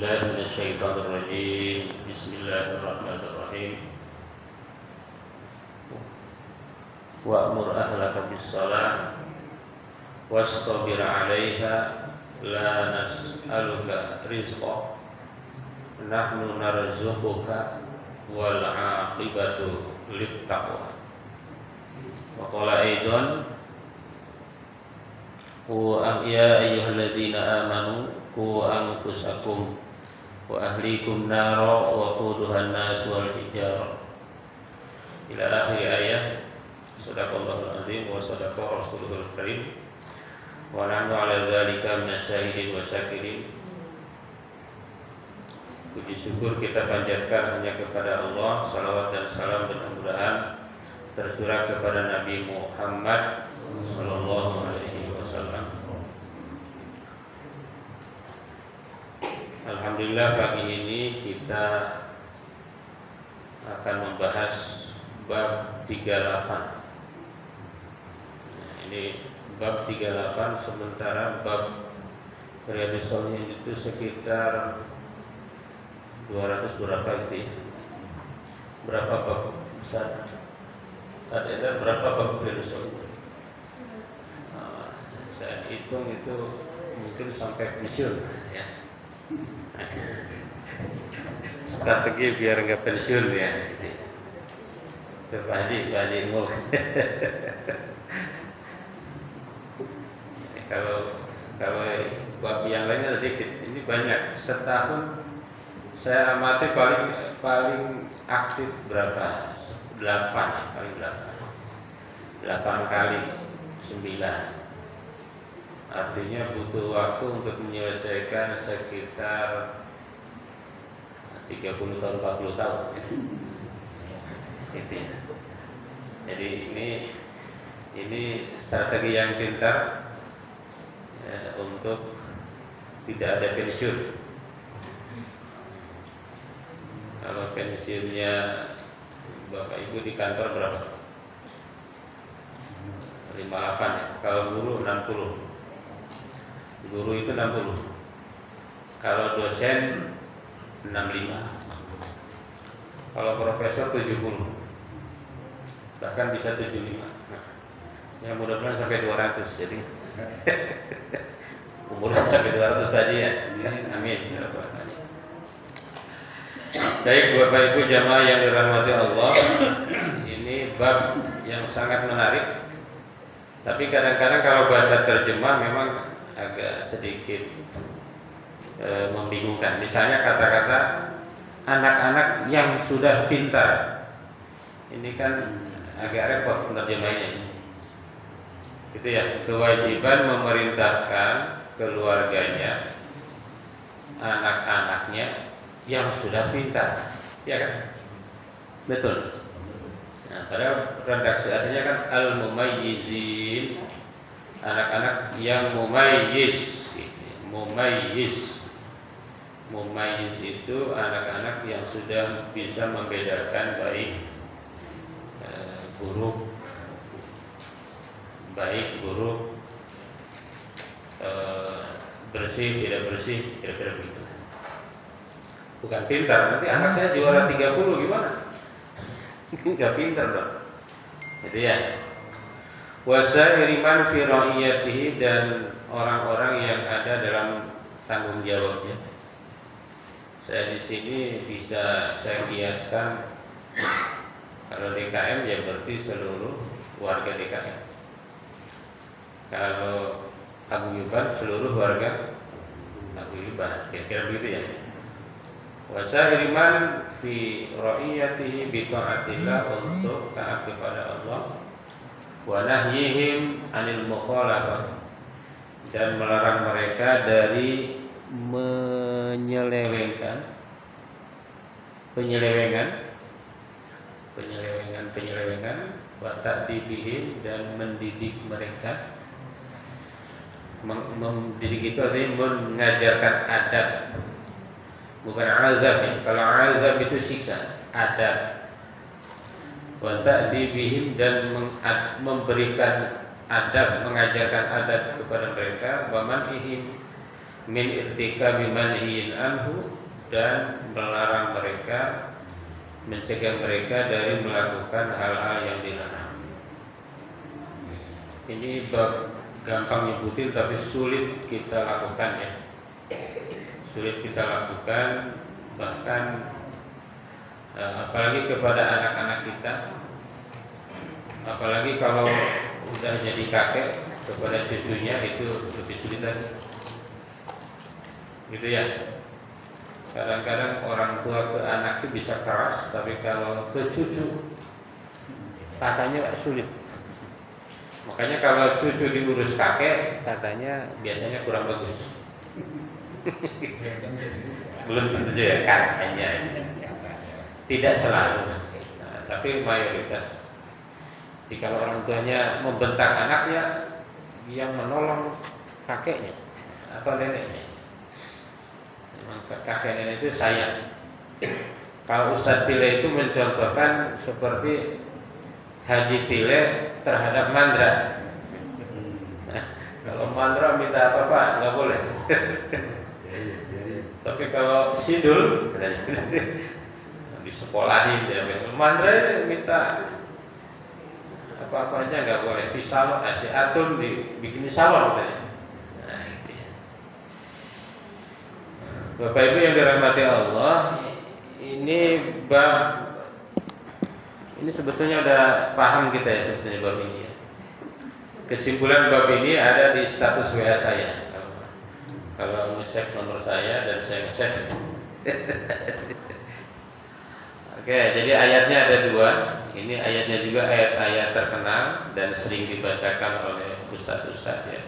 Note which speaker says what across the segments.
Speaker 1: الله من الشيطان الرجيم. بسم الله الرحمن الرحيم. وأمر أهلك بالصلاة واصطبر عليها لا نسألك رزقا نحن نرزقك والعاقبة للتقوى. وقال أيضا يا أيها الذين آمنوا قوا أنفسكم وأهليكم نارا وقودها الناس والحجارة إلى آخر آية. Sadaqallahul azim wa sadaqa rasulul karim wa nahnu ala dzalika minasyahidin wa syakirin. Puji syukur kita panjatkan hanya kepada Allah. Salawat dan salam mudah-mudahan tercurah kepada Nabi Muhammad sallallahu alaihi wasallam. Alhamdulillah, pagi ini kita akan membahas bab 38. Ini bab 38, sementara bab Riyadhus Shalihin itu sekitar 200 berapa gitu ya? Berapa bab besar? Ada berapa bab Riyadhus Shalihin? Saya hitung itu mungkin sampai pensiun ya. Strategi biar nggak pensiun ya. Pak Haji Mulk. Kalau bab yang lainnya sedikit, ini banyak. Setahun saya amati paling aktif berapa? 8 paling 8 kali 9. Artinya butuh waktu untuk menyelesaikan sekitar 30 tahun 40 tahun. Gitu ya. Jadi ini strategi yang pintar ya, untuk tidak ada pensiun. Kalau pensiunnya Bapak Ibu di kantor berapa? 58 ya. Kalau guru 60. Guru itu 60. Kalau dosen 65. Kalau profesor 70. Bahkan bisa 75. Ya mudah-mudahan sampai 200. Jadi umur sampai 200 tadi ya. Amin. Baik Bapak Ibu jamaah yang dirahmati Allah, ini bab yang sangat menarik. Tapi kadang-kadang kalau baca terjemah memang agak sedikit membingungkan. Misalnya kata-kata anak-anak yang sudah pintar. Ini kan agak repot penerjemahnya. Gitu ya, kewajiban memerintahkan keluarganya, anak-anaknya yang sudah pintar, ya kan? Betul. Nah, pada redaksi aslinya kan al-mumayyizin, anak-anak yang mumayyiz. Mumayyiz itu anak-anak yang sudah bisa membedakan baik buruk, bersih tidak bersih, kira-kira begitu. Bukan pintar, nanti anak saya juara 30 gimana? Enggak pintar dong. Jadi ya. Wasairi man fi ra'iyatihi, dan orang-orang yang ada dalam tanggung jawabnya. Saya di sini bisa saya kiaskan, kalau DKM ya berarti seluruh warga DKM. Kalau paguyuban seluruh warga paguyuban, kira-kira begitu ya. Wasairi man fi ra'iyatihi bi ta'atillah, untuk taat kepada Allah, wa nahyihim 'anil mukhalafah, dan melarang mereka dari penyelewengan, wa ta'dibihim, dan mendidik mereka. Mendidik itu artinya mengajarkan adab, bukan azab ya. Kalau azab itu siksa, adab. Wa ta'dibihim, dan memberikan adab, mengajarkan adab kepada mereka. Wa man'ihim min irtikabi manhiin anhu, dan melarang mereka, mencegah mereka dari melakukan hal-hal yang dilarang. Ini bab gampang nyebutin tapi sulit kita lakukan ya. Sulit kita lakukan, bahkan apalagi kepada anak-anak kita, apalagi kalau udah jadi kakek, kepada cucunya itu lebih sulit lagi. Gitu ya. Kadang-kadang orang tua ke anak itu bisa keras, tapi kalau ke cucu katanya sulit. Makanya kalau cucu diurus kakek, katanya biasanya kurang bagus. Belum tentu ya katanya. Tidak selalu, tapi mayoritas. Jika orang tuanya membentak anaknya, yang menolong kakeknya atau neneknya. Memang kakek nenek itu sayang. Kalau Ustadz Tile itu mencontohkan seperti Haji Tile terhadap mandra. Kalau mandra minta apa-apa nggak boleh. Tapi kalau sidul disekolahin dia. Mandra minta apa-apa aja nggak boleh. Si salon, si Atun dibikin salon katanya. Nah, gitu ya. Bapak Ibu yang dirahmati Allah, ini sebetulnya udah paham kita ya sebetulnya bab ini ya. Kesimpulan bab ini ada di status WA saya. Kalau nge-save nomor saya dan saya nge-save. Oke, jadi ayatnya ada dua. Ini ayatnya juga ayat-ayat terkenal dan sering dibacakan oleh ustadz-ustadz ya.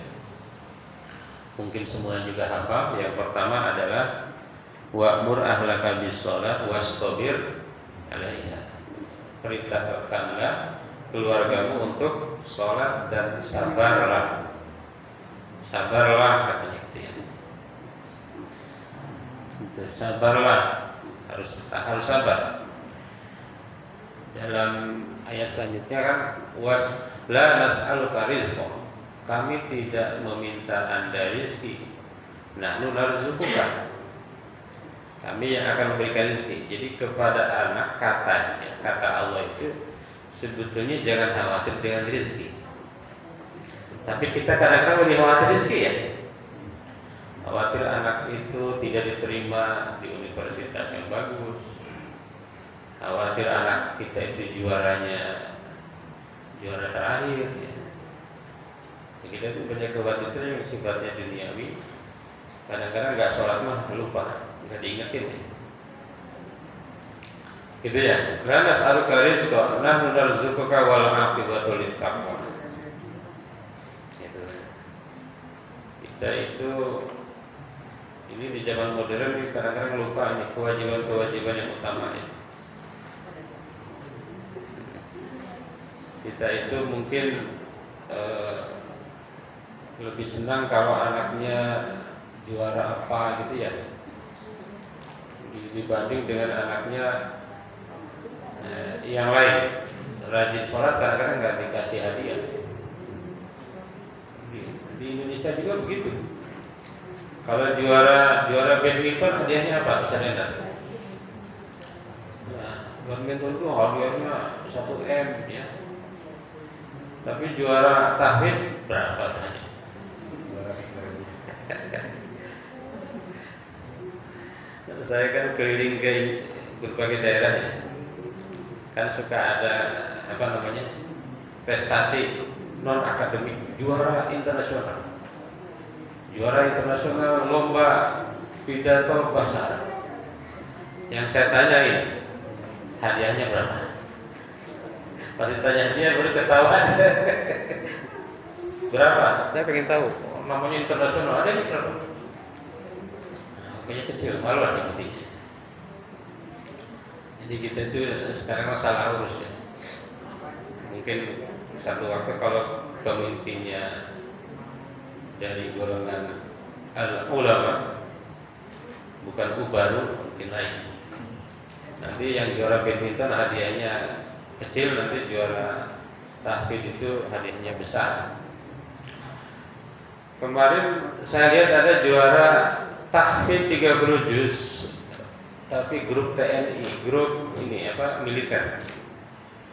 Speaker 1: Mungkin semua juga hafal. Yang pertama adalah wa'mur ahlaka bis-shalah wastabir 'alaiha. Perintahkanlah keluargamu untuk sholat dan sabarlah. Sabarlah katanya gitu ya. Sabarlah, harus sabar. Dalam ayat selanjutnya kan la nas'aluka rizqan, kami tidak meminta Anda rezeki, nahnu narzuquka, kami yang akan memberikan rezeki. Jadi kepada anak katanya, kata Allah itu sebetulnya jangan khawatir dengan rezeki. Tapi kita kadang-kadang lebih khawatir rezeki ya. Khawatir anak itu tidak diterima di universitas yang bagus. Khawatir anak kita itu juara terakhir ya. Kita itu banyak kekhawatiran yang sifatnya duniawi. Kadang-kadang nggak sholat mah lupa, nggak diingetin ya. Gitu ya. La nas'aluka rizqan nahnu narzuquka wal 'aqibatu lit-taqwa. Gitu. Kita itu ini di zaman modern ini kadang-kadang lupa nih kewajiban-kewajiban yang utama ya. Kita itu mungkin lebih senang kalau anaknya juara apa gitu ya, dibanding dengan anaknya yang lain. Rajin sholat kadang-kadang nggak dikasih hadiah. Di Indonesia juga begitu. Kalau juara badminton hadiahnya apa? Bisa rendah. Nah, badminton itu hadiahnya 1 M ya. Tapi juara tahfidz berapa tanya? Saya kan keliling ke berbagai daerah ya. Kan suka ada prestasi non akademik, juara internasional lomba pidato bahasa Arab. Yang saya tanyain hadiahnya berapa? Pas ditanya dia baru ketahuan. Berapa? Saya pengen tahu. Namanya internasional, ada yang berapa? Kayaknya kecil, malu lah nyebutnya. Jadi kita itu sekarang masalah urus ya. Mungkin satu waktu kalau pemimpinnya dari golongan ulama, bukan baru mungkin lain. Nanti yang juara badminton hadiahnya kecil, nanti juara tahfidz itu hadiahnya besar. Kemarin saya lihat ada juara tahfidz 30 juz, tapi grup TNI, grup ini apa militer.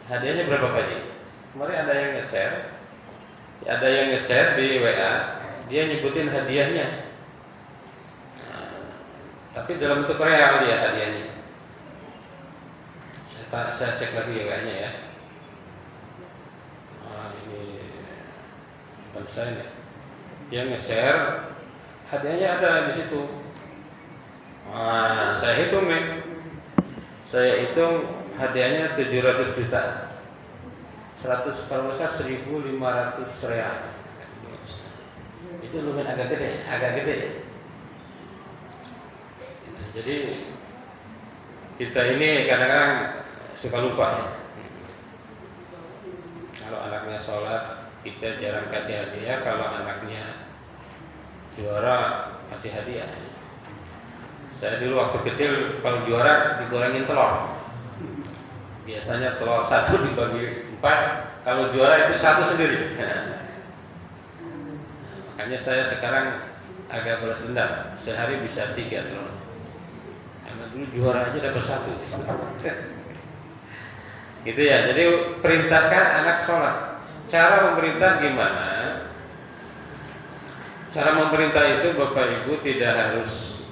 Speaker 1: Hadiahnya berapa Pak Ji? Kemarin ada yang nge-share di WA, dia nyebutin hadiahnya. Tapi dalam bentuk real dia hadiahnya. Saya cek lagi ya WA-nya ya. Ini bukan saya nih. Dia nge-share, hadiahnya ada di situ. Saya hitung nih. Saya hitung hadiahnya 700 juta. 100 kalau saya 1.500 real. Itu lumayan agak gede. Jadi kita ini kadang-kadang suka lupa ya. Kalau anaknya sholat kita jarang kasih hadiah, kalau anaknya juara kasih hadiah. Saya dulu waktu kecil kalau juara digorengin telur. Biasanya telur 1 dibagi 4, kalau juara itu 1 sendiri. Makanya saya sekarang agak balas dendam, sehari bisa 3 telur. Karena dulu juara aja dapat 1. Gitu ya. Jadi perintahkan anak sholat. Cara memerintah gimana? Cara memerintah itu Bapak Ibu tidak harus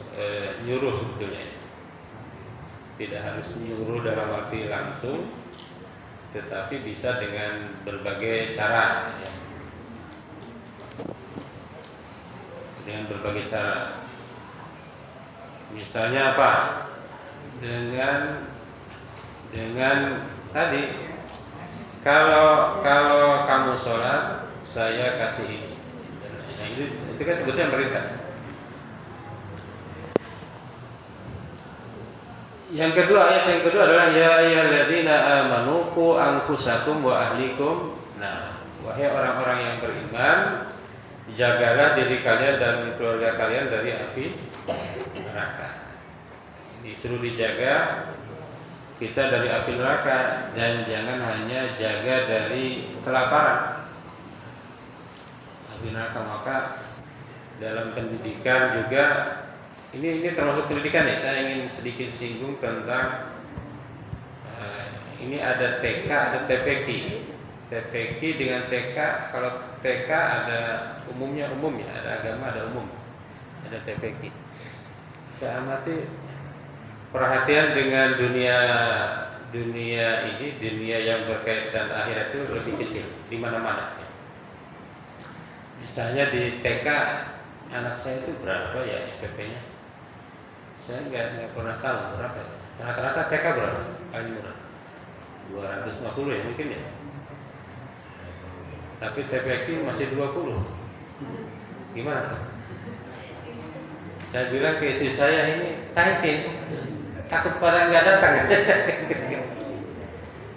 Speaker 1: nyuruh sebetulnya. Tidak harus nyuruh dalam arti langsung, tetapi bisa dengan berbagai cara ya. Dengan berbagai cara. Misalnya apa? Dengan tadi kalau kamu sholat saya kasih ini. Nah, itu kan sebetulnya perintah. Yang kedua, ayat yang kedua adalah ya ayyuhalladzina amanu qu anfusakum wa ahlikum. Nah, wahai orang-orang yang beriman, jagalah diri kalian dan keluarga kalian dari api neraka. Disuruh dijaga kita dari api neraka, dan jangan hanya jaga dari kelaparan. Api neraka, maka dalam pendidikan juga ini termasuk pendidikan ya. Saya ingin sedikit singgung tentang ini ada TK, ada TPQ. TPQ dengan TK, kalau TK ada umumnya, ada agama, ada umum, ada TPQ. Saya amati perhatian dengan dunia yang berkaitan akhirat itu lebih kecil di mana-mana. Misalnya di TK anak saya itu berapa ya SPP-nya? Saya nggak pernah tahu berapa. Rata-rata TK berapa? Paling murah 250 ya mungkin ya. Tapi TPQ masih 20. Gimana? Saya bilang ke istri saya, ini taikin, takut pada nggak datang.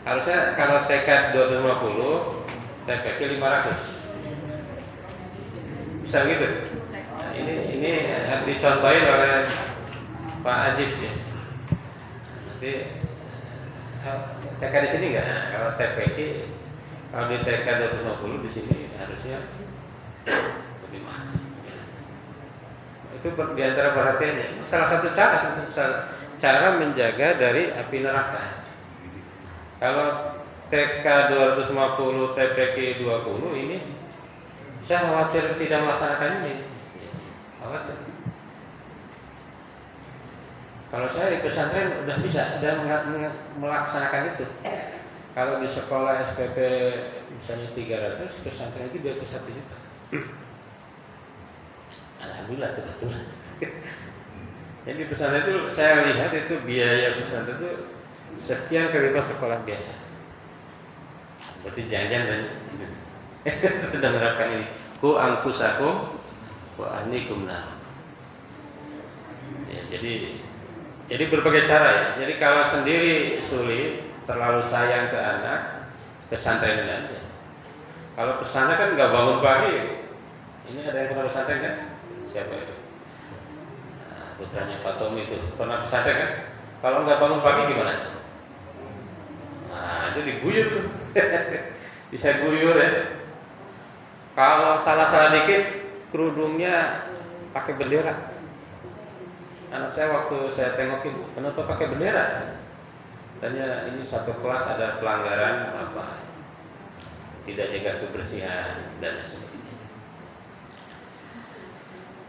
Speaker 1: Harusnya kalau TK 250, TPQ 500. Bisa gitu. Nah, ini harus dicontohin oleh Pak Ajib ya. Nanti TK di sini nggak? Nah, kalau TPQ, kalau di TK 250 di sini harusnya lebih mahal. Itu di antara perhatiannya. Salah satu cara menjaga dari api neraka. Kalau TK 250, TPQ 20 ini saya khawatir tidak melaksanakan ini. Khawatir. Kalau saya di pesantren udah bisa, udah melaksanakan itu. Kalau di sekolah SPP misalnya 300, pesantren itu 21 juta. Alhamdulillah betul. Jadi pesantren itu saya lihat itu biaya pesantren itu sekian kali sekolah biasa. Berarti jangan-jangan dan sudah menerapkan ini. Ku anfusakum wa ahlikum nar. Ya, jadi berbagai cara ya. Jadi kalau sendiri sulit, terlalu sayang ke anak, pesantren aja. Kalau pesantren kan nggak bangun pagi. Ini ada yang pernah pesantren kan? Siapa itu? Nah, putranya Pak Tommy itu pernah pesantren kan? Kalau nggak bangun pagi gimana? Nah, itu diguyur tuh. Bisa guyur ya. Kalau salah-salah dikit kerudungnya pakai bendera. Anak saya waktu saya tengokin, kenapa pakai bendera? Tanya, ini satu kelas ada pelanggaran apa? Tidak jaga kebersihan dan sebagainya.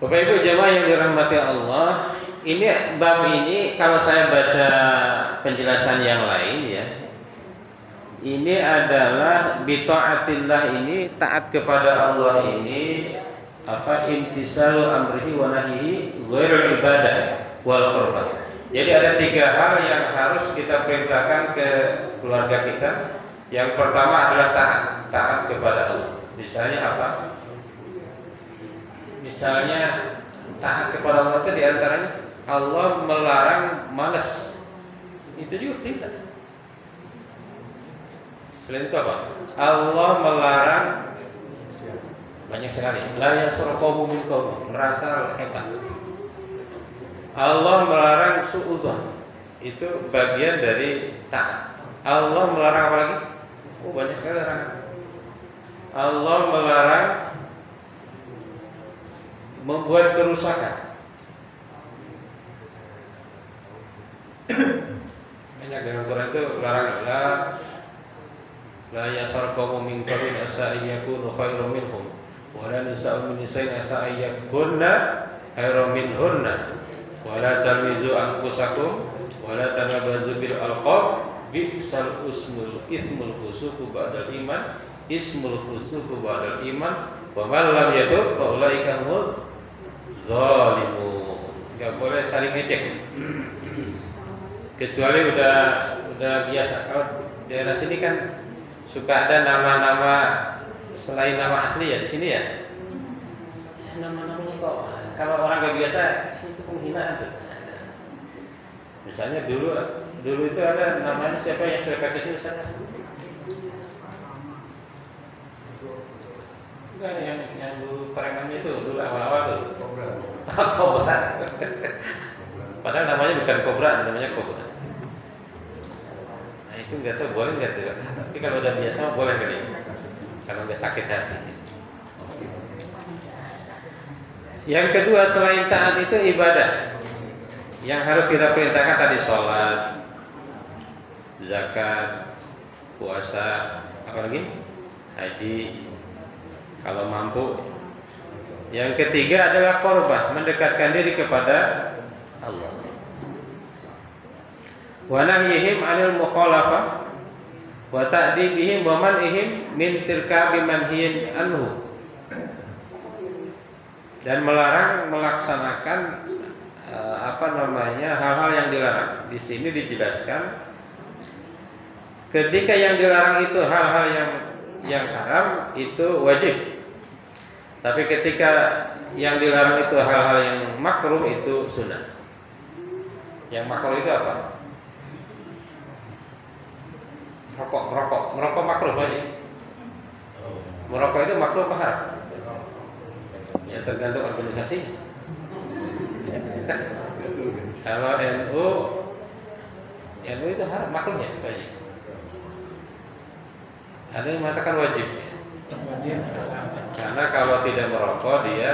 Speaker 1: Bapak Ibu jemaah yang dirahmati Allah, ini bab ini kalau saya baca penjelasan yang lain ya, ini adalah bita'atillah, ini taat kepada Allah ini apa, imtisalu amrihi wa nahyihi ghairul ibadah wal qurban. Jadi ada 3 hal yang harus kita perintahkan ke keluarga kita. Yang pertama adalah taat kepada Allah. Misalnya apa? Misalnya taat kepada Allah itu diantaranya Allah melarang malas. Itu juga perintah. Selain itu apa? Allah melarang banyak sekali. La yasraqabu minkum, merasa hebat. Allah melarang suudzon. Itu bagian dari taat. Allah melarang apa lagi? Oh, banyak sekali larangan. Allah melarang membuat kerusakan. Banyak dalam Quran itu larangan. La yasraqabu minkum asa ayyakunu khairum minhum. Wala nisa'u min nisa'in asa ayyakunna khairum minhunna. Wala tamizu anfusakum wala tanabazu bil alqab bi'sal ismul fusuqu ba'dal iman, ismul fusuqu ba'dal iman, wa man lam yatub fa ulaika humuz zalimun. Enggak boleh saling ejek. Kecuali udah biasa. Kalau daerah sini kan suka ada nama-nama selain nama asli ya di sini ya. Nama-namanya kok kalau orang nggak biasa itu penghinaan tuh. Misalnya dulu itu ada namanya siapa yang sudah pakai sini sana? Enggak, yang dulu kerengannya itu dulu awal-awal tuh. Kobra. Padahal namanya bukan kobra, namanya kobra. Nah itu nggak tahu boleh nggak tuh. Tapi kalau udah biasa boleh kali. Kalau nggak sakit hati. Yang kedua selain taat itu ibadah. Yang harus kita perintahkan tadi sholat, zakat, puasa, apa lagi? Haji, kalau mampu. Yang ketiga adalah korban, mendekatkan diri kepada Allah. Wa nahyihim 'anil mukhalafah wa ta'dibihim wa man'ihim min tirkabi manhiyin anhu. Dan melarang melaksanakan hal-hal yang dilarang. Di sini dijelaskan ketika yang dilarang itu hal-hal yang haram itu wajib. Tapi ketika yang dilarang itu hal-hal yang makruh itu sunnah. Yang makruh itu apa? Merokok makruh aja. Merokok itu makruh apa haram? Ya tergantung organisasinya. Kalau NU itu haram, makruhnya banyak. Ada yang mengatakan wajib. Karena kalau tidak merokok dia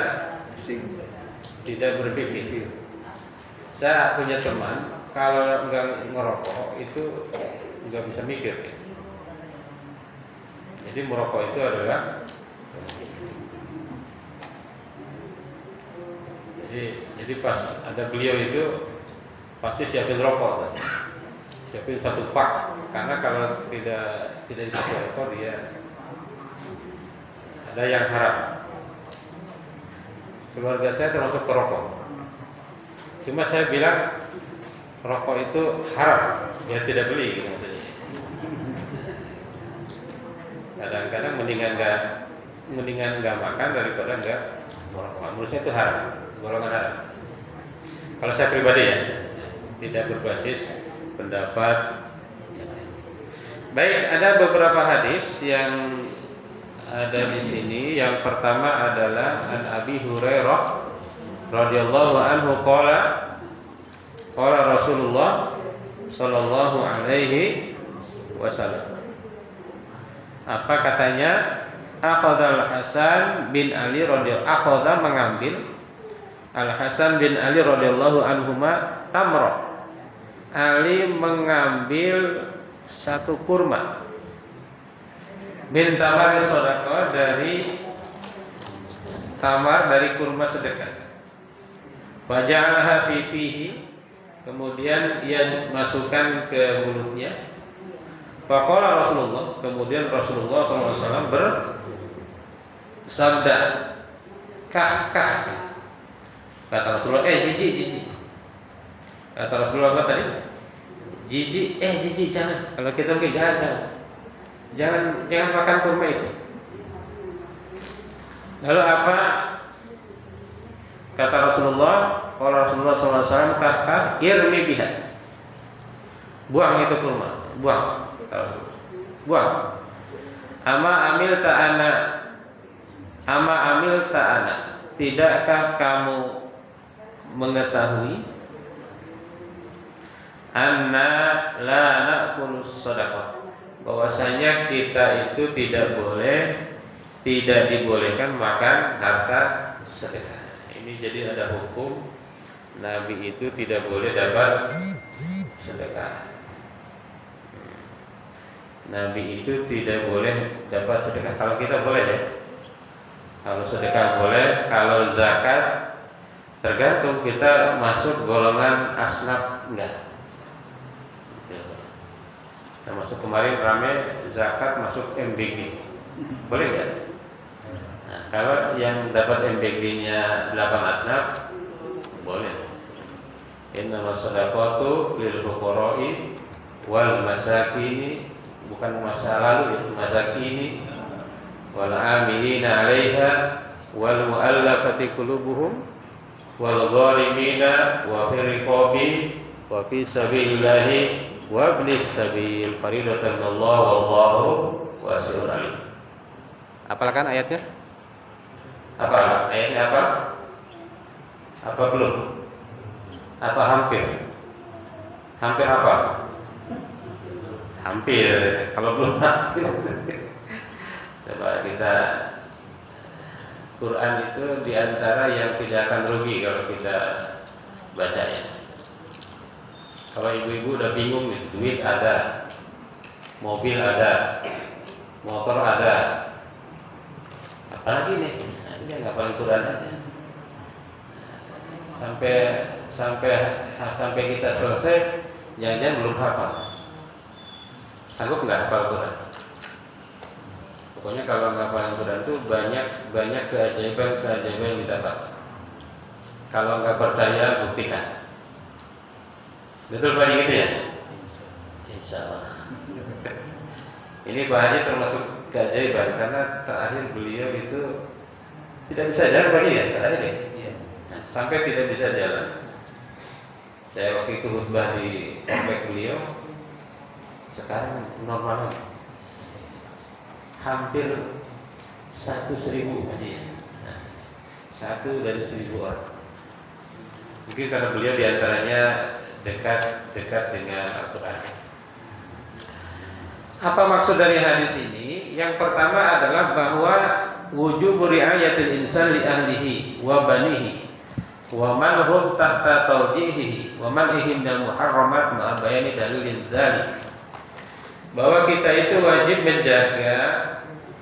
Speaker 1: tidak berpikir. Saya punya teman kalau nggak ngerokok itu nggak bisa mikir. Jadi merokok itu adalah jadi pas ada beliau itu pasti siapin rokok, siapin 1 pak, karena kalau tidak dipakai rokok dia ada yang haram. Keluarga saya termasuk perokok. Cuma saya bilang rokok itu haram, dia tidak beli gitu maksudnya. Kadang-kadang mendingan nggak makan daripada nggak merokok. Menurut saya itu haram, golongan haram. Kalau saya pribadi ya, tidak berbasis pendapat. Baik, ada beberapa hadis yang ada di sini. Yang pertama adalah An Abi Hurairah radhiyallahu anhu qala Rasulullah sallallahu alaihi wasallam. Apa katanya? akhadha Al-Hasan bin Ali radhiyallahu akhadha mengambil Al-Hasan bin Ali radhiyallahu anhuma tamra. Ali mengambil satu kurma min tamar sedekah dari tamar dari kurma sedekah. Faja'alaha fi fihi, kemudian ia masukkan ke mulutnya. Faqala Rasulullah, kemudian Rasulullah SAW bersabda, kah. Kata Rasulullah, jijik. Kata Rasulullah apa tadi? Jijik, jangan. Kalau kita mungkin jangan makan kurma itu. Lalu apa kata Rasulullah? Kalau Rasulullah SAW kata, irmi biha, buang itu kurma, buang. Ama amil ta'ana, tidakkah kamu mengetahui anna la na'kulus shadaqah, bahwasanya kita itu tidak dibolehkan makan harta sedekah. Ini jadi ada hukum Nabi itu tidak boleh dapat sedekah. Nabi itu tidak boleh dapat sedekah. Kalau kita boleh ya. Kalau sedekah boleh, kalau zakat tergantung kita masuk golongan asnaf enggak. Termasuk kemarin rame zakat masuk MBG. Boleh enggak? Nah, kalau yang dapat MBG-nya 8 asnaf boleh. Innamas shadaqatu lil fuqara'i wal masakini, bukan masa lalu ya, masakini wal amilina 'alaiha wal mu'allafati qulubuhum wal gharimina wa fir riqabi wa fi sabilillahi wa ibnis sabil faridatan minallah wallahu wasi'un alim. Apalkan ayatnya? Apa ayatnya apa? Apa belum? Apa hampir? Hampir apa? Hampir. Kalau belum hampir. Coba kita, Quran itu diantara yang tidak akan rugi kalau kita baca ya. Kalau ibu-ibu udah bingung nih, duit ada, mobil ada, motor ada, apalagi nih? Nah, ini nggak paling Quran aja. Sampai kita selesai, jangan-jangan belum hafal. Sanggup nggak hafal Quran? Pokoknya kalau nggak hafal Quran itu banyak keajaiban yang didapat. Kalau nggak percaya, buktikan. Betul Pak gitu ya? Insya Allah. Ini Pak Haji termasuk keajaiban karena terakhir beliau itu tidak bisa jalan Pak Haji ya terakhir ya. Nah, sampai tidak bisa jalan. Saya waktu itu khutbah di komplek beliau. Sekarang normal hampir 1.000 Pak Haji. Nah, 1 dari 1.000 orang. Mungkin karena beliau diantaranya dekat dengan Al-Quran. Apa maksud dari hadis ini? Yang pertama adalah bahwa wujub ri'ayatil insan li ahlihi wa banihi wa man hum tahta tawjihihi wa man ihim minal muharramat ma'a bayani dalilin dzalik. Bahwa kita itu wajib menjaga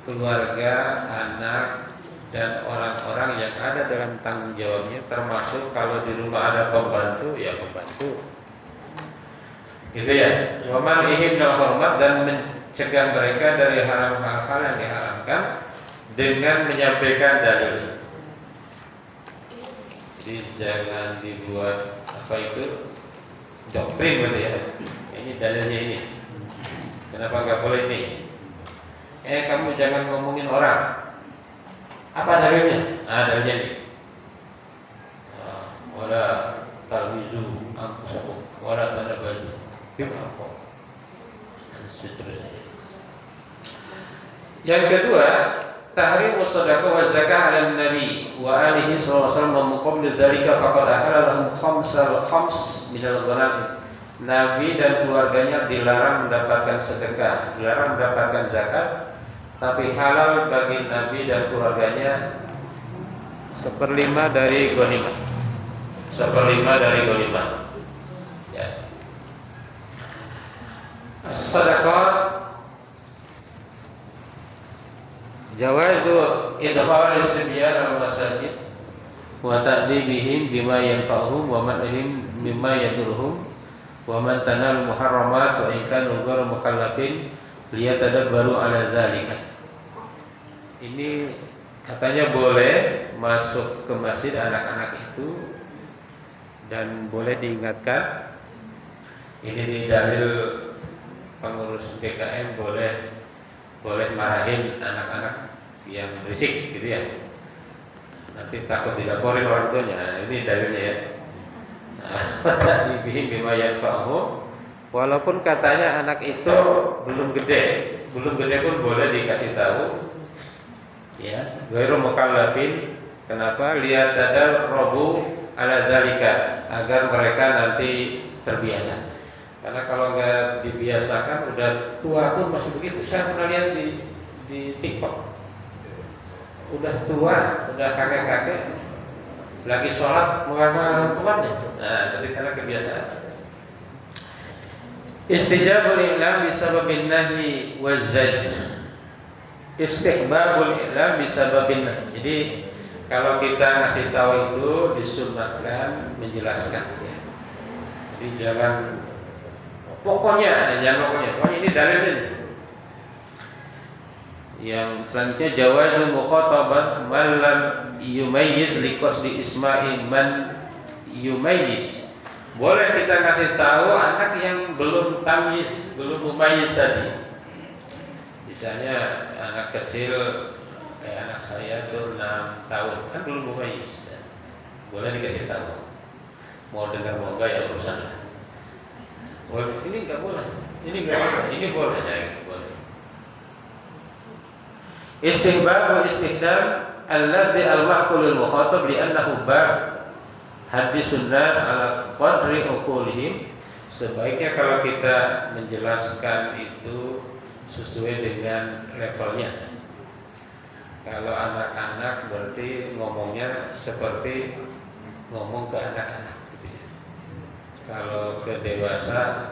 Speaker 1: keluarga, anak dan orang-orang yang ada dalam tanggung jawabnya, termasuk kalau di rumah ada pembantu, ya pembantu. Gitu ya. Waman ihim minal hormat, dan mencegah mereka dari hal-hal yang diharamkan dengan menyampaikan dalil. Jadi jangan dibuat apa itu doktrin gitu ya. Ini dalilnya ini. Kenapa nggak boleh ini? Kamu jangan ngomongin orang. Apa dalilnya? Dalilnya nih. Wala talmizu anfusakum wala tanabazu bil alqab. Dan seterusnya. Yang kedua, tahrim shadaqah wa zakah 'ala nabi wa alihi sallallahu alaihi wasallam, muqabil dzalika faqad ahalla lahum khams min al-ghanam. Nabi dan keluarganya dilarang mendapatkan sedekah, dilarang mendapatkan zakat tapi halal bagi Nabi dan keluarganya 1/5 dari ghanimah. 1/5 dari ghanimah. Ya. As-sadaqah jawazu idkhal as-sibyan al-masajid wa ta'dibihim bima yanfa'uhum wa man'ihim mimma yadurruhum wa man tanal muharramat wa in kanu ghayra mukallafin liyatadabbaru ala dzalika. Ini katanya boleh masuk ke masjid anak-anak itu dan boleh diingatkan. Ini di dalil pengurus BKM boleh marahin anak-anak yang berisik gitu ya. Nanti takut dilaporin orang tuanya. Nah, ini dalilnya ya. Ta'dibihim bima yanfa'uhum. Walaupun katanya anak itu belum gede pun boleh dikasih tahu. Ya, ghairu mukallafin. Kenapa? Liyatadabbaru ala dzalika, agar mereka nanti terbiasa. Karena kalau nggak dibiasakan, udah tua pun masih begitu. Saya pernah lihat di TikTok. Udah tua, udah kakek-kakek lagi sholat mengamalkan temannya. Nah, jadi karena kebiasaan. Istijabul i'lam bisababin nahyi waz-zajr. Istihbabul i'lam bisababin nahyi. Jadi kalau kita ngasih tahu itu disunnahkan menjelaskan ya. Jadi jangan pokoknya ini dalilnya. Yang selanjutnya jawazu mukhatabat man lam yumayyiz liqasdi isma'i man yumayyiz. Boleh kita kasih tahu anak yang belum tamyiz, belum mumayyiz tadi. Misalnya anak kecil kayak anak saya tuh 6 tahun kan belum mumayyiz. Boleh dikasih tahu. Mau dengar mau enggak ya urusannya. Boleh, ini enggak boleh. Ini boleh ya, boleh. Istihbab wa istihdam alladhi al-ma'qulul mukhatab li'annahu bab hadisun nas ala qadri uqulihim. Sebaiknya kalau kita menjelaskan itu sesuai dengan levelnya. Kalau anak-anak berarti ngomongnya seperti ngomong ke anak-anak gitu ya. Kalau ke dewasa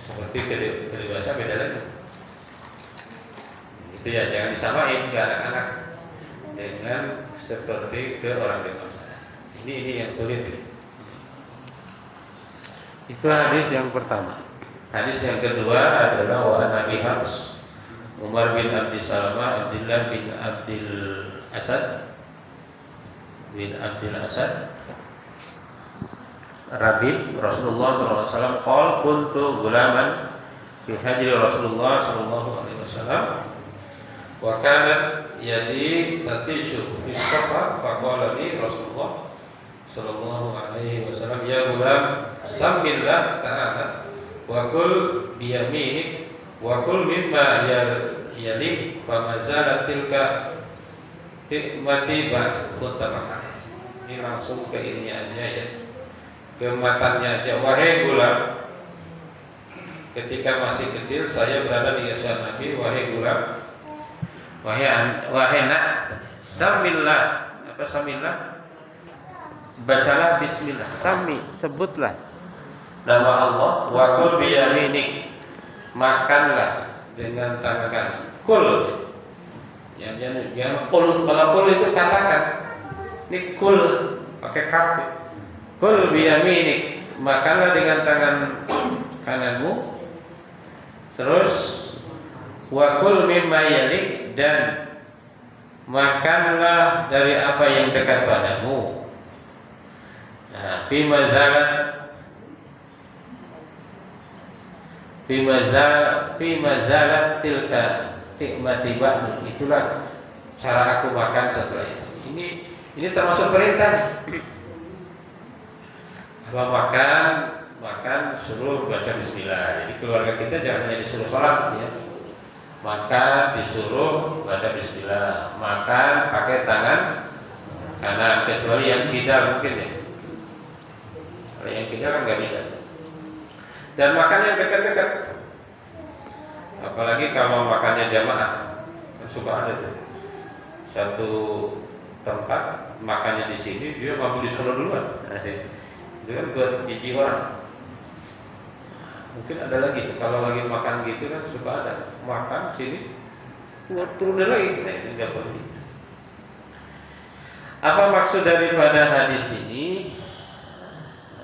Speaker 1: seperti ke dewasa beda lagi. Itu ya, jangan disamain ke anak-anak dengan seperti ke orang dewasa. Ini yang sulit ini. Itu hadis yang pertama. Hadis yang kedua adalah wa Nabi Habs Umar bin Abdi Salamah Abdullah bin Abdul Asad Rabib Rasulullah SAW qol kuntu gulaman fi hajri Rasulullah SAW wa kanat yadi tatishu fi safa faqala li Rasulullah sallallahu alaihi wasallam ya gulam samillah ta'ala wa kul bi yaminik wa kul mimma yalik fa mazalat tilka hikmati ba'd muttafaq. Ini langsung ke ini aja ya, ke matanya aja. Wahai gulam, ketika masih kecil saya berada di yayasan Nabi. Wahai gulam, wahai nak, samillah. Apa samillah? Bacalah bismillah. Sami, sebutlah nama Allah. Wa kul bi yaminik, makanlah dengan tangan kanan. Kul, yang kul, kalau kul itu katakan. Ini kul pakai kaf. Kul bi yaminik, makanlah dengan tangan kananmu. Terus wa kul mimma yalik, dan makanlah dari apa yang dekat padamu. Nah, fi mazalat tilka nikmati ba'du. Itulah cara aku makan setelah itu. Ini termasuk perintah nih. Kalau makan suruh baca bismillah. Jadi keluarga kita jangan hanya disuruh sholat ya. Makan disuruh baca bismillah. Makan pakai tangan kanan, kecuali yang tidak mungkin ya. Kalau yang tidak kan nggak bisa. Dan makan yang dekat-dekat. Apalagi kalau makannya jamaah, suka ada tuh satu tempat makannya di sini, dia mampu di sana duluan. Itu kan buat biji orang. Mungkin ada lagi tuh, kalau lagi makan gitu kan suka ada makan sini, turun lagi. Nah itu nggak boleh. Apa maksud daripada hadis ini?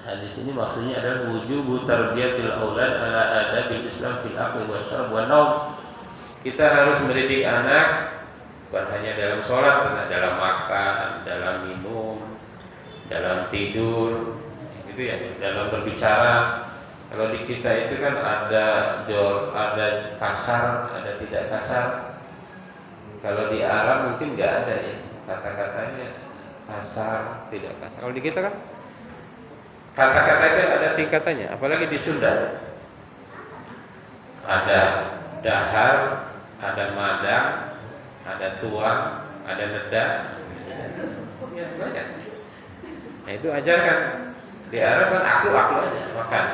Speaker 1: Hadis ini maksudnya adalah wujubu tarbiyatil aulad ala adabil Islam fil aqli wasyarab wa naum. Kita harus mendidik anak bukan hanya dalam sholat, karena dalam makan, dalam minum, dalam tidur, gitu ya, dalam berbicara. Kalau di kita itu kan ada ada kasar, ada tidak kasar. Kalau di Arab mungkin nggak ada ya kata-katanya kasar, tidak kasar. Kalau di kita kan kata-kata itu ada tingkatannya, apalagi di Sunda. Ada dahar, ada madang, ada tuang, ada neda. Ya, banyak. Nah itu ajarkan. Di Arab kan aku aja makan.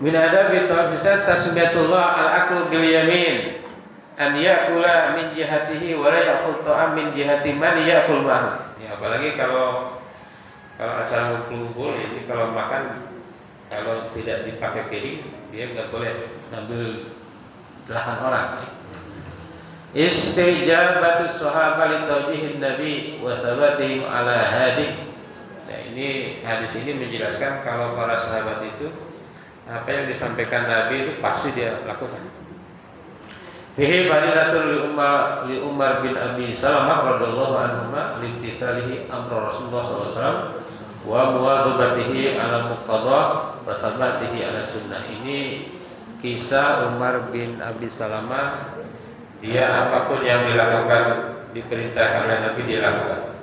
Speaker 1: Min adabi ta'fisat tasmiyatullah al-aklu bil yamin an ya'kula min jihatihi wa la ya'khudh ta'am min jihati man ya'kul ma'hu. Ya, apalagi kalau asal ngumpul ini, kalau makan kalau tidak dipakai piring dia nggak boleh ngambil belakang orang. Istijabatu sahabat li taujihin nabi wa thabatihim ala hadi. Nah ini hadis ini menjelaskan kalau para sahabat itu apa yang disampaikan Nabi itu pasti dia lakukan. Fihi fadilatul li Umar bin Abi Salamah radhiyallahu anhu limtithalihi amra Rasulullah sallallahu alaihi wasallam wa muwadzabatihi ala muqtada wa sabatihi ala sunnah. Ini kisah Umar bin Abi Salamah, dia apapun yang dilakukan diperintahkan oleh Nabi dia lakukan.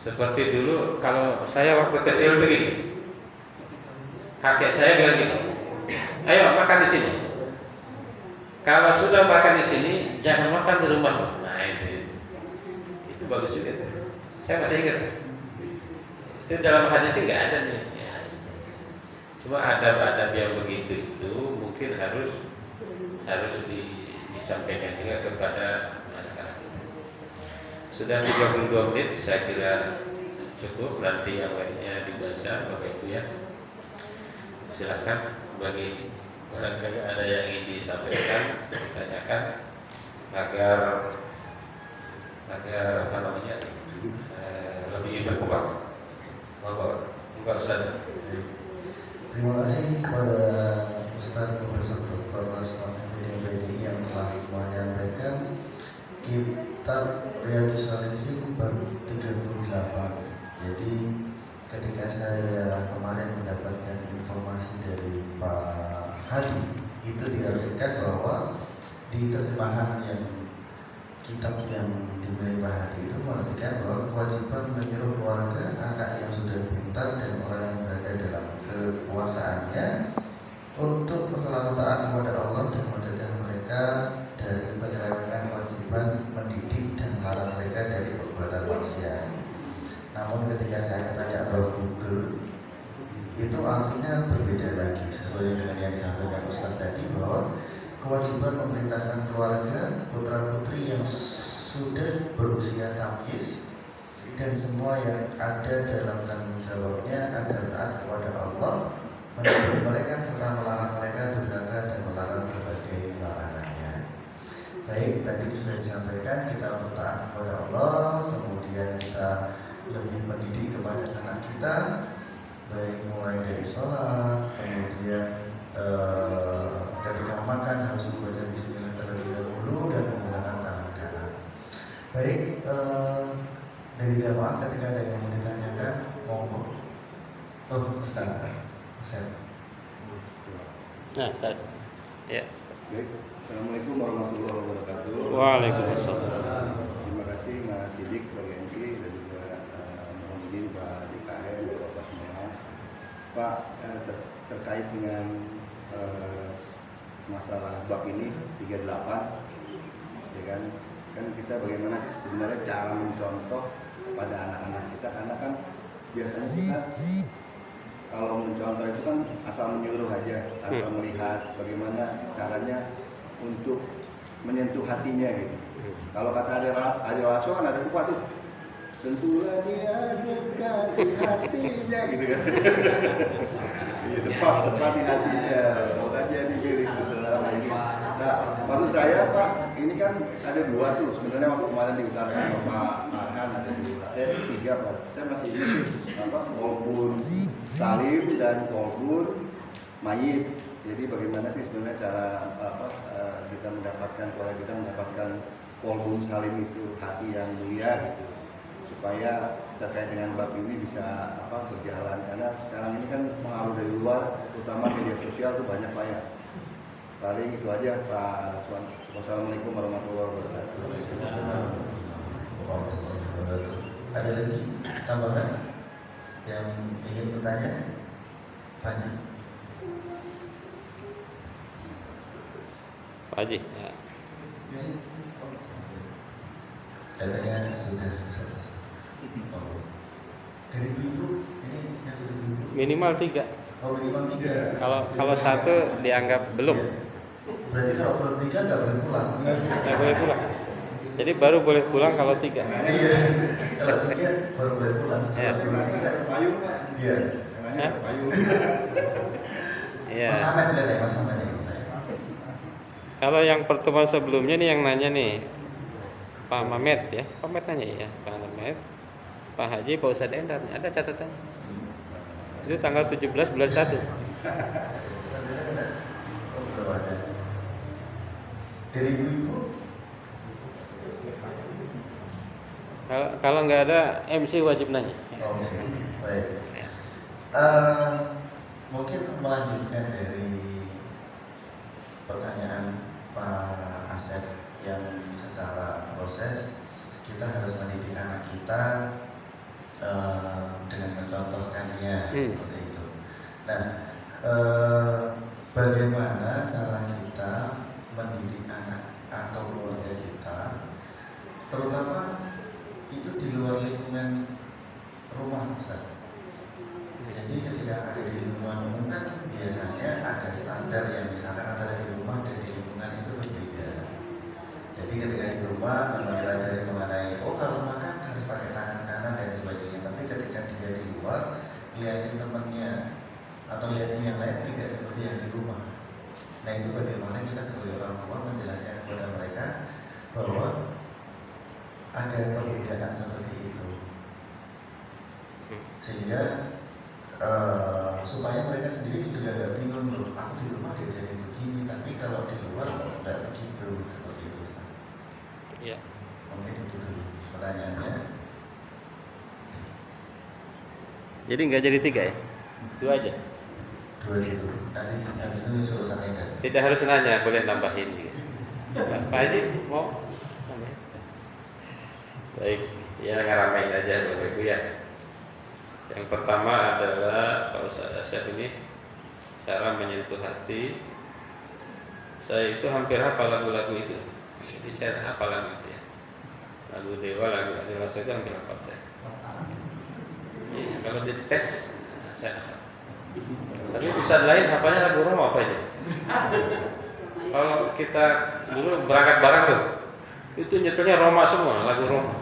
Speaker 1: Seperti dulu kalau saya waktu kecil begini, kakek saya bilang gitu, ayo makan di sini. Kalau sudah makan di sini, jangan makan di rumah. Nah itu bagus juga. Saya masih ingat. Itu dalam hadisnya nggak ada nih. Ya. Cuma adab-adab yang begitu itu mungkin harus disampaikan juga kepada anak-anak. Sudah 32 menit, saya kira cukup. Nanti yang lainnya dibaca, Bapak Ibu ya. Silakan bagi barangkali ada yang ingin disampaikan, ditanyakan agar apa namanya lebih berkembang. Bapak Ustaz.
Speaker 2: Terima kasih kepada Ustaz Profesor Dr. Rasman yang telah menyampaikan kitab Riyadhus Shalihin bab 38. Jadi ketika saya kemarin mendapatkan informasi dari Pak Hadi, itu diartikan bahwa di terjemahan yang kitab yang dimiliki Pak Hadi itu mengartikan bahwa kewajiban menyuruh keluarga anak yang sudah pintar dan orang yang berada dalam kekuasaannya untuk selalu taat kepada Allah dan mencegah mereka dari penyelewengkan kewajiban mendidik dan melarang mereka dari perbuatan maksiat. Namun ketika saya tanya ke Google, itu artinya berbeda lagi sesuai dengan yang disampaikan Ustaz tadi, bahwa kewajiban memerintahkan keluarga putra putri yang sudah berusia tamyiz dan semua yang ada dalam tanggung jawabnya agar taat kepada Allah, mendidik mereka serta melarang mereka durhaka dan melarang berbagai larangannya. Baik, tadi sudah disampaikan kita untuk taat kepada Allah, kemudian kita lebih mendidik kepada anak kita, baik mulai dari sholat, kemudian ketika makan harus membaca bismillah terlebih dahulu dan menggunakan tangan kanan. Baik, dari jamaah ketika ada yang mau ditanyakan, monggo. Ustaz.
Speaker 1: Nah, Ustaz. Ya.
Speaker 3: Baik. Assalamualaikum warahmatullahi wabarakatuh.
Speaker 1: Waalaikumsalam.
Speaker 3: Terima kasih Mas Sidik, Pak Gensi, dan juga Muhammadin, Pak DKM, Bapak semua. Pak, terkait dengan masalah bab ini 38, ya kan kita bagaimana sebenarnya cara mencontoh kepada anak-anak kita, karena kan biasanya kita kalau mencontoh itu kan asal asal menyuruh aja tanpa melihat bagaimana caranya untuk menyentuh hatinya gitu. Kalau kata Ari Lasso kan ada kupat tuh, sentuhlah dia dekat di hatinya gitu kan. Iya, tepat di hatinya. Kalau aja dipilih selama ini. Nah, maksud saya Pak, ini kan ada dua tuh. Sebenarnya waktu kemarin diutarakan sama Pak Arhan ada dua, tiga Pak. Saya masih ingat sih, kolbun salim dan kolbun mayit. Jadi bagaimana sih sebenarnya cara kita mendapatkan, kalau kita mendapatkan kolbun salim itu hati yang mulia gitu, supaya terkait dengan bab ini bisa berjalan, karena sekarang ini kan pengaruh dari luar, terutama media sosial itu banyak Pak ya. Paling itu aja Pak Raswan. Wassalamualaikum warahmatullahi wabarakatuh.
Speaker 2: Ada lagi tambahan yang ingin bertanya? Pak Haji.
Speaker 1: Pak Haji. Ya.
Speaker 2: Datanya sudah selesai. Oh. Dari ibu ini yang ibu
Speaker 1: Minimal 3.
Speaker 2: Oh, minimal 3.
Speaker 1: Kalau 1 dianggap belum.
Speaker 2: Iya. Berarti kalau belum 3 nggak boleh pulang.
Speaker 1: Nggak boleh pulang. Jadi baru boleh pulang kalau 3.
Speaker 2: Iya. Kalau 3 baru boleh pulang.
Speaker 1: Iya.
Speaker 2: Kalau belum 3
Speaker 3: Payung Pak.
Speaker 2: iya.
Speaker 3: Payung.
Speaker 1: Iya.
Speaker 2: Mas Ahmed lihat ya, Mas Ahmed ya.
Speaker 1: Kalau yang pertemuan sebelumnya nih yang nanya nih Pak Mamet ya, Pak Mamet nanya ya, Pak Mamet, Pak Haji, Pak Ustadz Endar, ada catatannya. Itu tanggal 17 bulan 1.
Speaker 2: Sendiri ada? Oh, belum ada. Dari ibu-ibu?
Speaker 1: Kalau nggak ada, MC wajib nanya.
Speaker 2: Oke, baik. Mungkin melanjutkan dari pertanyaan Pak Asep yang secara proses kita harus mendidik anak kita dengan mencontohkannya seperti itu. Nah, bagaimana cara kita mendidik anak atau keluarga kita, terutama itu di luar lingkungan rumah, Ustaz. Jadi ketika ada di lingkungan umum kan biasanya ada standar yang misalkan antara di rumah dan di lingkungan itu berbeda. Jadi ketika di rumah memang diajari mengenai kalau makan harus pakai tangan kanan dan sebagainya. Tapi ketika dia di luar lihatin temannya atau lihatin yang lain tidak seperti yang di rumah. Nah itu bagaimana kita sebagai orang tua menjelaskan kepada mereka bahwa ada perbedaan seperti itu, sehingga supaya mereka sendiri juga gak bingung loh, aku di rumah diajarin begini, tapi kalau di luar nggak begitu, seperti itu.
Speaker 1: Iya.
Speaker 2: Mungkin itu dulu pertanyaannya.
Speaker 1: Jadi nggak jadi 3 ya? 2 aja.
Speaker 2: 2 itu. Nanti habis itu suruh sampaikan.
Speaker 1: Tidak harus nanya, boleh nambahin juga. Pak Haji mau? Baik, ya ngaramein aja Bapak Ibu ya. Yang pertama adalah Pak Ustadz Asep ini cara menyentuh hati. Saya itu hampir hafal lagu-lagu itu. Jadi saya hafal lagu itu ya. Lagu Dewa, lagu Ari Lasso itu hampir hafal saya. Ya, kalau dites saya hafal. Tapi Ustadz lain hafalnya lagu Roma apa aja? Kalau kita dulu berangkat bareng tuh, itu nyetelnya Roma semua, lagu Roma.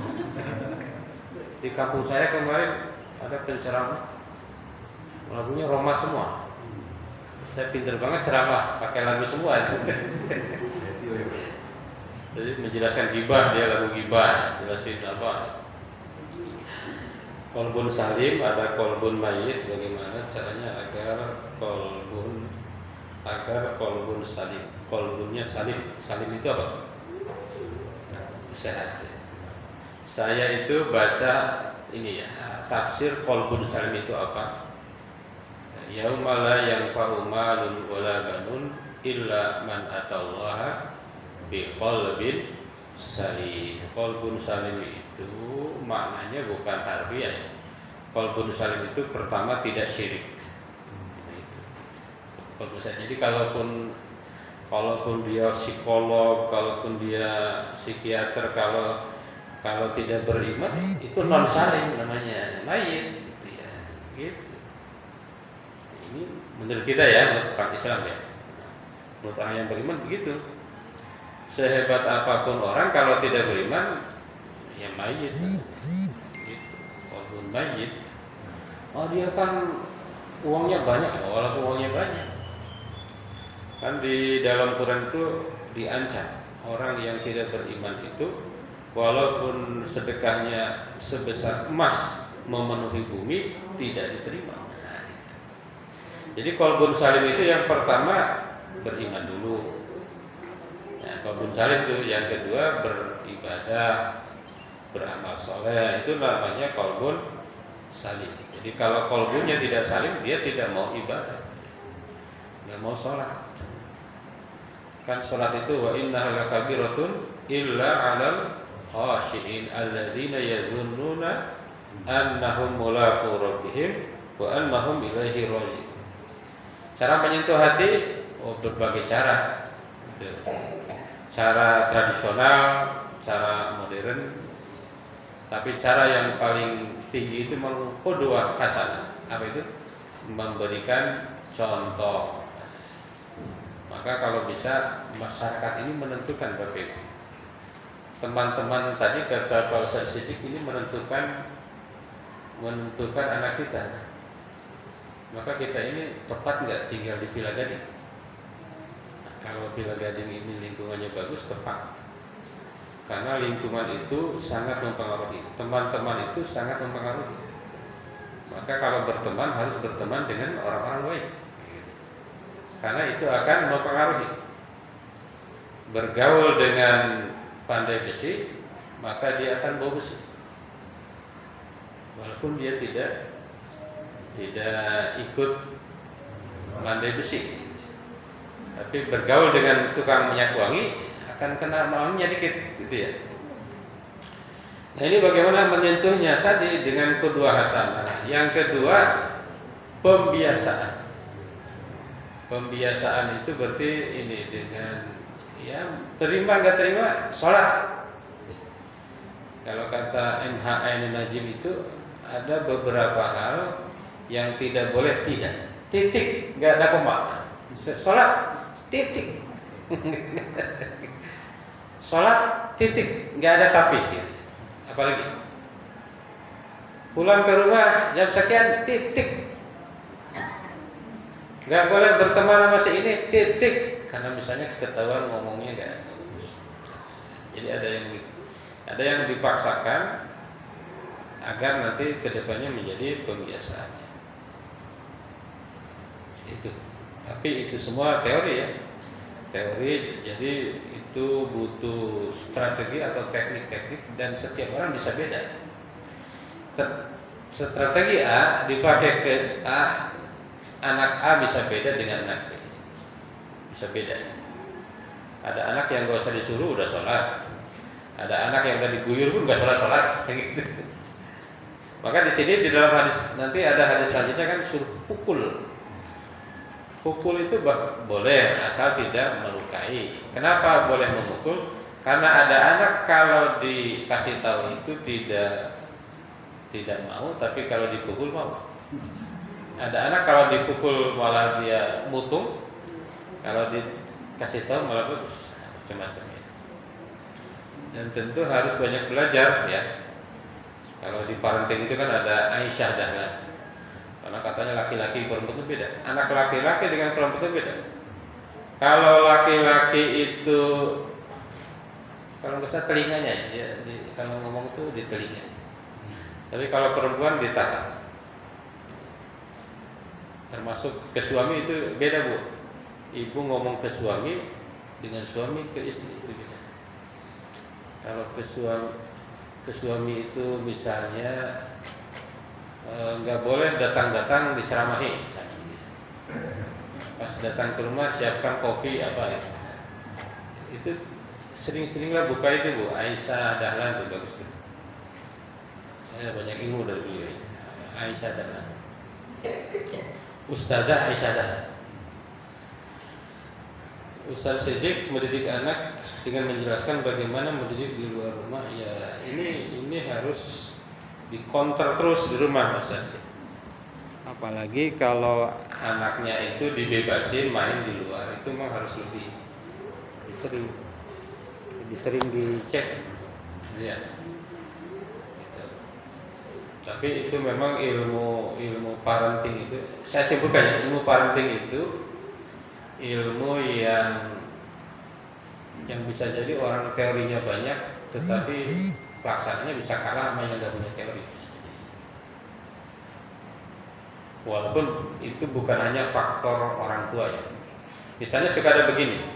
Speaker 1: Di kampung saya kemarin ada penceramah, lagunya Roma semua. Saya pinter banget ceramah, pakai lagu semua. Jadi menjelaskan gibah, dia lagu gibah, jelasin apa. Kolbun salim, ada kolbun mayit, bagaimana caranya agar kolbun salim. Kolbunnya salim, salim itu apa? Sehat. Saya itu baca ini ya, tafsir kolbun salim itu apa? Yauma la yanfa'u malun wala banun illa man atallaha biqalbin salim. Kolbun salim itu maknanya bukan harfiah. Kolbun salim itu pertama tidak syirik. Jadi kalaupun dia psikolog, kalaupun dia psikiater, kalau tidak beriman itu non salim namanya, mayit gitu ya. Gitu. Ini Menurut kita ya, menurut orang Islam ya, menurut orang yang beriman begitu. Sehebat apapun orang kalau tidak beriman, ya mayit. Gitu. Walaupun mayit, oh dia kan uangnya banyak, ya, walaupun uangnya banyak. Kan di dalam Quran itu diancam orang yang tidak beriman itu, walaupun sedekahnya sebesar emas memenuhi bumi, tidak diterima. Nah, jadi qalbun salim itu yang pertama beriman dulu. Nah, qalbun salim itu yang kedua beribadah, beramal soleh, itu namanya qalbun salim. Jadi kalau qalbunnya tidak salim, dia tidak mau ibadah, nggak mau sholat. Kan sholat itu wa innaha lakabiratun illa 'alal khashi'in alladzina yadhunnuna annahum mulaqu rabbihim wa annahum ilaihi raji'un. Cara menyentuh hati berbagai cara. Cara tradisional, cara modern. Tapi cara yang paling tinggi itu qudwah hasanah. Apa itu? Memberikan contoh. Maka kalau bisa masyarakat ini menentukan Bapak. Teman-teman tadi kata Pak Ustaz Siddiq ini menentukan anak kita. Maka kita ini tepat nggak tinggal di Villa Gading? Kalau Villa Gading ini lingkungannya bagus, tepat. Karena lingkungan itu sangat mempengaruhi. Teman-teman itu sangat mempengaruhi. Maka kalau berteman harus berteman dengan orang-orang baik. Karena itu akan mempengaruhi. Bergaul dengan pandai besi, maka dia akan bau besi. Walaupun dia tidak ikut pandai besi, tapi bergaul dengan tukang minyak wangi akan kena wanginya dikit, gitu ya. Nah ini bagaimana menyentuhnya tadi dengan kedua hasanah. Yang kedua pembiasaan. Pembiasaan itu berarti ini dengan ya terima nggak terima sholat. Kalau kata MHN Najim itu ada beberapa hal yang tidak boleh tidak. Titik, nggak ada koma. Sholat titik. Sholat titik, nggak ada tapi. Apalagi pulang ke rumah jam sekian titik. Nggak boleh berteman sama si ini titik, karena misalnya ketahuan ngomongnya nggak bagus. Jadi ada yang dipaksakan agar nanti kedepannya menjadi pembiasaan. Itu. Tapi itu semua teori ya. Teori, jadi itu butuh strategi atau teknik-teknik dan setiap orang bisa beda. Strategi A dipakai ke A, anak A bisa beda dengan anak B. Bisa beda. Ada anak yang gak usah disuruh udah sholat. Ada anak yang udah diguyur pun gak sholat gitu. Maka di sini di dalam hadis nanti ada hadis selanjutnya kan suruh pukul. Pukul itu boleh asal tidak melukai. Kenapa boleh memukul? Karena ada anak kalau dikasih tahu itu tidak mau, tapi kalau dipukul mau. Ada anak kalau dipukul malah dia mutung, kalau dikasih tahu malah bagus, macam-macam ya. Dan tentu harus banyak belajar ya. Kalau di parenting itu kan ada Aisyah Dahlan. Karena katanya laki-laki perempuan itu beda. Anak laki-laki dengan perempuan itu beda. Kalau laki-laki itu kalau nggak salah telinganya ya, kalau ngomong itu di telinga. Tapi kalau perempuan di tangan. Termasuk ke suami itu beda Bu. Ibu ngomong ke suami dengan suami ke istri itu beda. Kalau ke suami itu misalnya nggak boleh datang-datang diceramahi. Pas datang ke rumah siapkan kopi apa ya. Itu sering-seringlah buka itu Bu. Aisyah Dahlan itu bagus tuh. Saya banyak ilmu dari beliau. Aisyah Dahlan. Ustazah Aisyah Dahlan. Ustaz Siddiq mendidik anak dengan menjelaskan bagaimana mendidik di luar rumah. Ya ini harus dikonter terus di rumah Ustaz. Apalagi kalau anaknya itu dibebasin main di luar, itu memang harus lebih sering dicek. Ya. Gitu. Tapi itu memang ilmu parenting itu, saya simpulkan ya, ilmu parenting itu ilmu yang bisa jadi orang teorinya banyak, tetapi pelaksanaannya bisa kalah sama yang nggak punya teori. Walaupun itu bukan hanya faktor orang tua ya. Misalnya suka ada begini,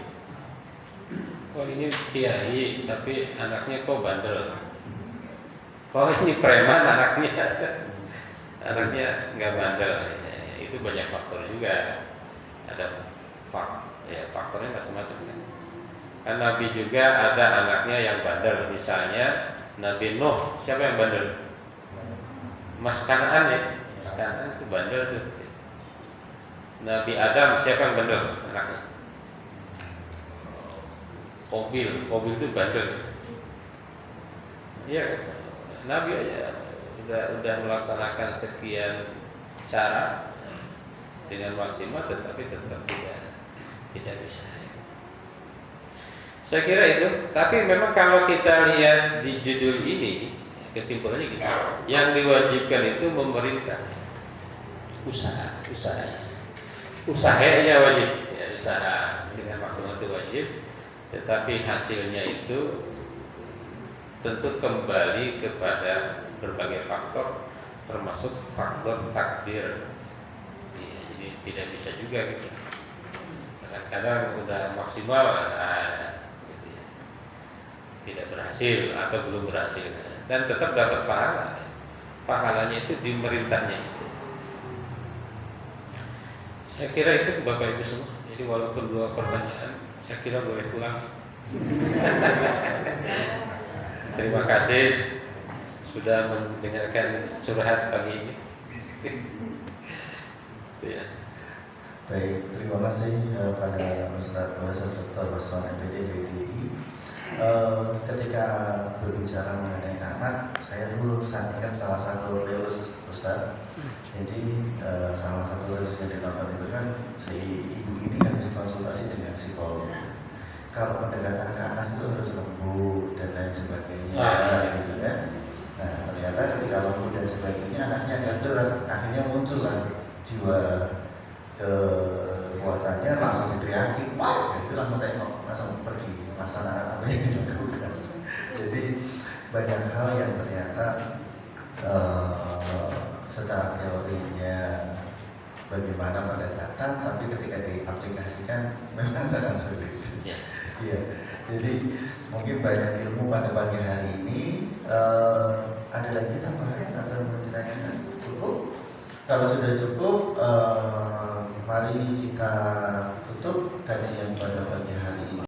Speaker 1: oh ini kiai tapi anaknya kok bandel, oh ini preman anaknya nggak bandel. Itu banyak faktor juga. Ada faktornya nggak semacam kan. Kan Nabi juga ada anaknya yang bandel, misalnya Nabi Nuh, siapa yang bandel? Mas Kanaan ya, Mas Kanaan itu bandel tuh. Nabi Adam, siapa yang bandel anaknya? Qabil itu bandel. Iya, Nabi aja udah melaksanakan sekian cara dengan maksimal, tetapi tetap tidak bisa. Saya kira itu. Tapi memang kalau kita lihat di judul ini, kesimpulannya gitu. Yang diwajibkan itu pemerintah, usahanya wajib, ya, usaha dengan maksimal itu wajib. Tetapi hasilnya itu tentu kembali kepada berbagai faktor, termasuk faktor takdir. Ya, jadi tidak bisa juga gitu. Kadang-kadang udah maksimal, gitu ya, tidak berhasil atau belum berhasil, dan tetap dapat pahala. Pahalanya itu di merintahnya itu. Saya kira itu Bapak Ibu semua. Jadi walaupun 2 pertanyaan, saya kira boleh pulang. Terima kasih sudah mendengarkan curhat pagi ini. Ya.
Speaker 2: Baik, terima kasih pada Ustaz Profesor Dr. Baswan MPD BDI. Ketika berbicara mengenai anak, saya dulu ingat salah satu reels Ustaz. Jadi salah satu reels yang dilakukan itu kan si ibu ini harus konsultasi dengan psikolog. Kalau pendekatan ke anak itu harus lembut dan lain sebagainya, gitu kan. Nah, ternyata ketika lembut dan sebagainya, anaknya nggak berat, akhirnya muncullah jiwa kekuatannya, langsung diteriaki, wah, itu langsung tengok, langsung pergi melaksanakan apa yang dilakukan. Jadi banyak hal yang ternyata secara teorinya bagaimana pendekatan, tapi ketika diaplikasikan memang sangat sulit. Iya, jadi mungkin banyak ilmu pada pagi hari ini. Ada lagi tambahan atau menjelaskan? Cukup? Kalau sudah cukup, mari kita tutup kajian pada pagi hari ini.